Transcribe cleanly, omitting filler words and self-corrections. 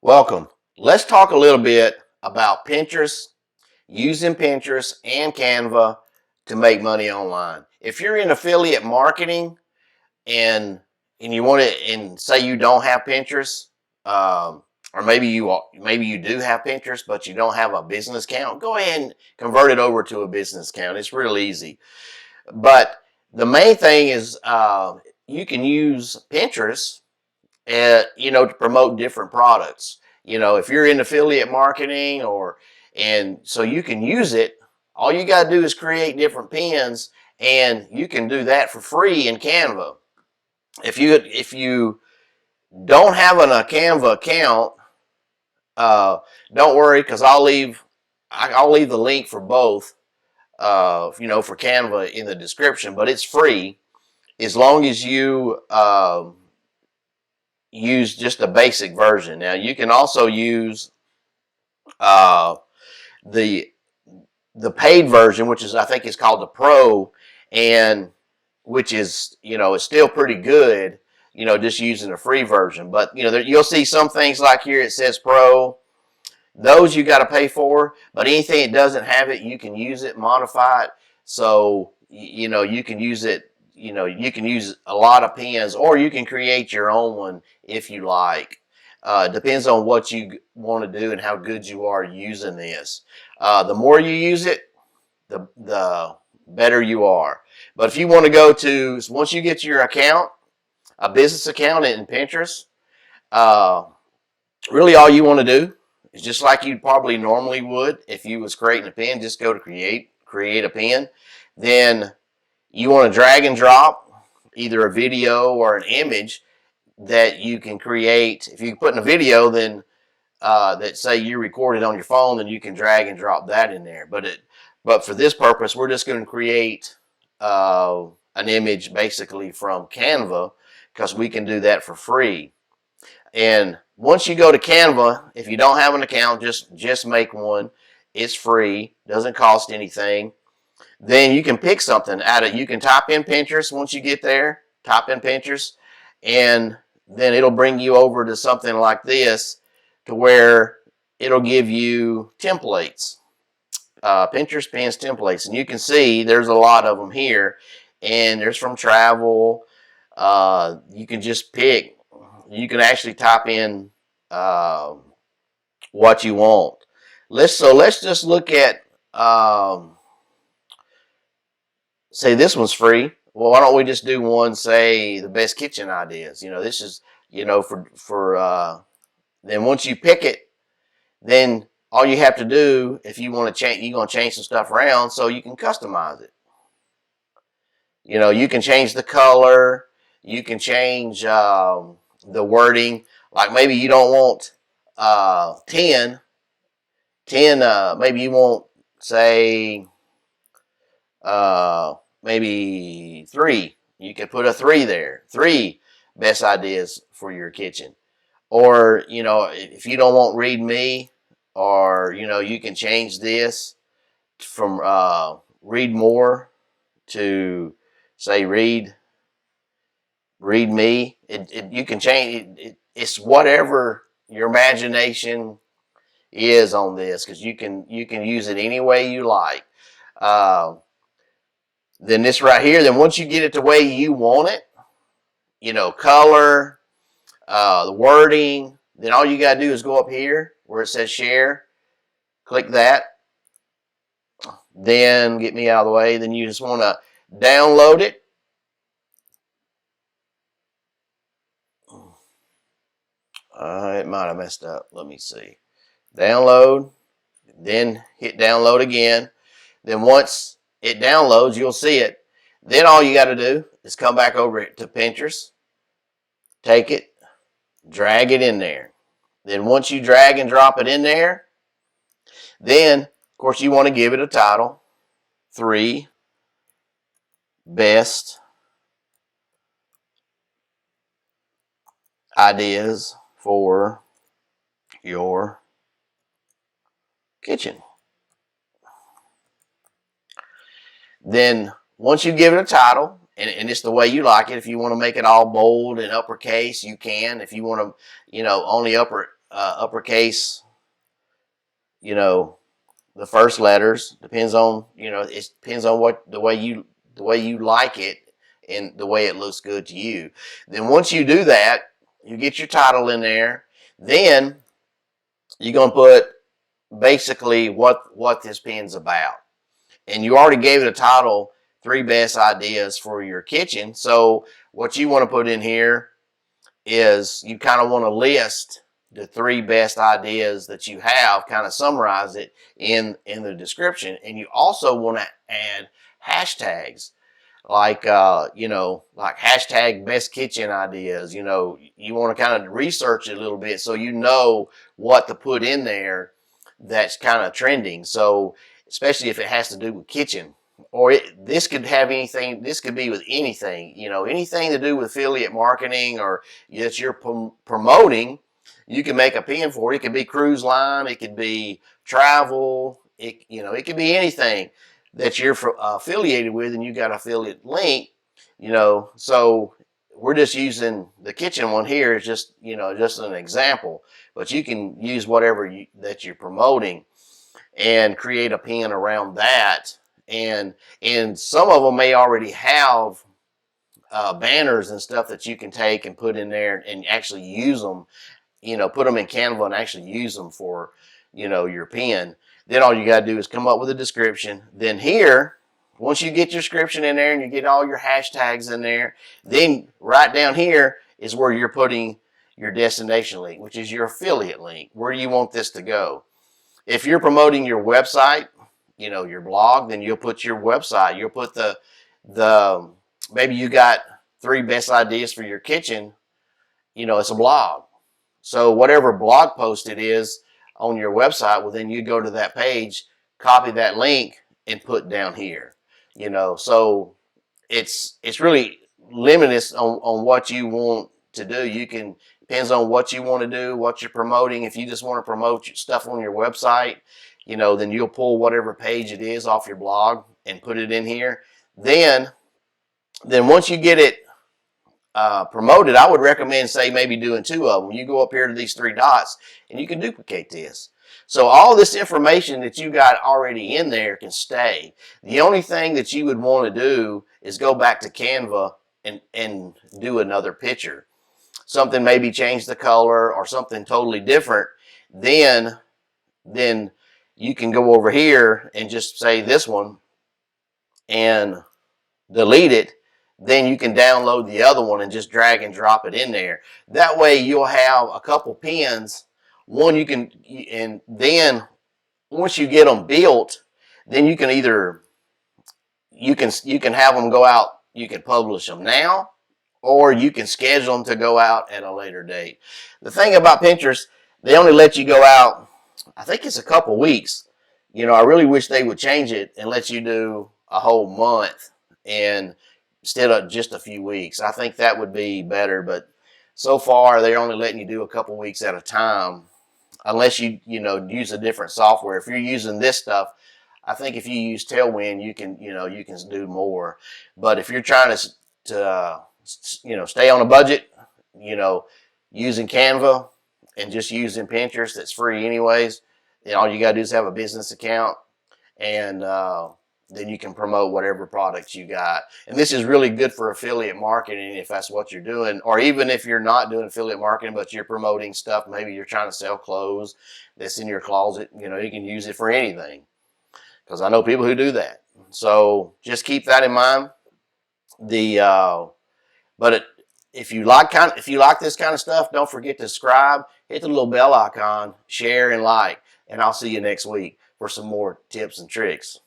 Welcome. Let's talk a little bit about Pinterest, using Pinterest and Canva to make money online. If you're in affiliate marketing and you want to, and say you don't have Pinterest, or maybe you do have Pinterest but you don't have a business account, go ahead and convert it over to a business account. It's real easy. But the main thing is you can use Pinterest to promote different products. If you're in affiliate marketing and so you can use it, all you got to do is create different pins, and you can do that for free in Canva. If you don't have a Canva account, don't worry, because I'll leave the link for both, for Canva in the description. But it's free as long as you use just the basic version. Now you can also use the paid version, which I think is called the Pro, and which is is still pretty good. Just using a free version. But you'll see some things like here it says Pro. Those you got to pay for. But anything that doesn't have it, you can use it, modify it. So you can use it. You can use a lot of pins, or you can create your own one if you like. Depends on what you want to do and how good you are using this. The more you use it, the better you are. But if you want to go to, once you get your account, a business account in Pinterest, really all you want to do is just like you probably normally would if you was creating a pin, just go to create a pin. Then you want to drag and drop either a video or an image that you can create. If you put in a video, then that say you recorded on your phone, then you can drag and drop that in there. But for this purpose, we're just going to create an image basically from Canva, because we can do that for free. And once you go to Canva, if you don't have an account, just make one. It's free, doesn't cost anything. Then you can pick something out of. You can type in Pinterest. Once you get there, type in Pinterest, and then it'll bring you over to something like this, to where it'll give you templates, Pinterest pins templates, and you can see there's a lot of them here. And there's from travel. You can just pick. You can actually type in what you want. Let's just look at. Say this one's free. Well, why don't we just do one, say the best kitchen ideas? This is, for then once you pick it, then all you have to do, if you want to change, you're going to change some stuff around so you can customize it. You can change the color, you can change the wording. Like maybe you don't want 10, maybe you want, say, maybe 3. You can put a 3 there. 3 best ideas for your kitchen. Or, if you don't want read me, or, you can change this from read more to, say, read me. You can change it. It's whatever your imagination is on this, because you can use it any way you like. Then this right here, then once you get it the way you want it, color, the wording, then all you got to do is go up here where it says share, click that, then get me out of the way. Then you just want to download it. It might have messed up. Let me see. Download, then hit download again. Then once it downloads, you'll see it. Then all you got to do is come back over to Pinterest, take it, drag it in there. Then once you drag and drop it in there, then of course you want to give it a title. 3 best ideas for your kitchen. Then once you give it a title, and it's the way you like it. If you want to make it all bold and uppercase, you can. If you want to, only uppercase, you know, the first letters. Depends on, it depends on what the way you like it and the way it looks good to you. Then once you do that, you get your title in there. Then you're gonna put basically what this pen's about. And you already gave it a title, 3 best ideas for your kitchen. So what you want to put in here is you kind of want to list the 3 best ideas that you have, kind of summarize it in the description. And you also want to add hashtags like like hashtag best kitchen ideas. You want to kind of research it a little bit so you know what to put in there that's kind of trending. So especially if it has to do with kitchen, or this could have anything. This could be with anything. Anything to do with affiliate marketing or that you're promoting. You can make a pin for it. It could be cruise line. It could be travel. It could be anything that you're affiliated with, and you got an affiliate link. So we're just using the kitchen one here as just an example, but you can use whatever that you're promoting and create a pin around that. And some of them may already have banners and stuff that you can take and put in there and actually use them. Put them in Canva and actually use them for your pin. Then all you got to do is come up with a description. Then here, once you get your description in there and you get all your hashtags in there, then right down here is where you're putting your destination link, which is your affiliate link. Where do you want this to go? If you're promoting your website, your blog, then you'll put your website. You'll put the maybe you got 3 best ideas for your kitchen. It's a blog. So whatever blog post it is on your website, well, then you go to that page, copy that link, and put down here. So it's really limitless on what you want to do. Depends on what you want to do, what you're promoting. If you just want to promote stuff on your website, then you'll pull whatever page it is off your blog and put it in here. Then once you get it promoted, I would recommend, say, maybe doing 2 of them. You go up here to these 3 dots and you can duplicate this. So all this information that you got already in there can stay. The only thing that you would want to do is go back to Canva and do another picture. Something, maybe change the color or something totally different. Then you can go over here and just say this one and delete it. Then you can download the other one and just drag and drop it in there. That way you'll have a couple pins. One and then once you get them built, then you can either you can have them go out. You can publish them now, or you can schedule them to go out at a later date. The thing about Pinterest, they only let you go out, I think it's a couple weeks. I really wish they would change it and let you do a whole month and instead of just a few weeks. I think that would be better, but so far they're only letting you do a couple weeks at a time, unless you use a different software. If you're using this stuff, I think if you use Tailwind, you can do more. But if you're trying to stay on a budget, using Canva and just using Pinterest, that's free anyways, then all you got to do is have a business account, and then you can promote whatever products you got. And this is really good for affiliate marketing if that's what you're doing, or even if you're not doing affiliate marketing but you're promoting stuff. Maybe you're trying to sell clothes that's in your closet. You can use it for anything, because I know people who do that. So just keep that in mind. If you like this kind of stuff, don't forget to subscribe, hit the little bell icon, share and like, and I'll see you next week for some more tips and tricks.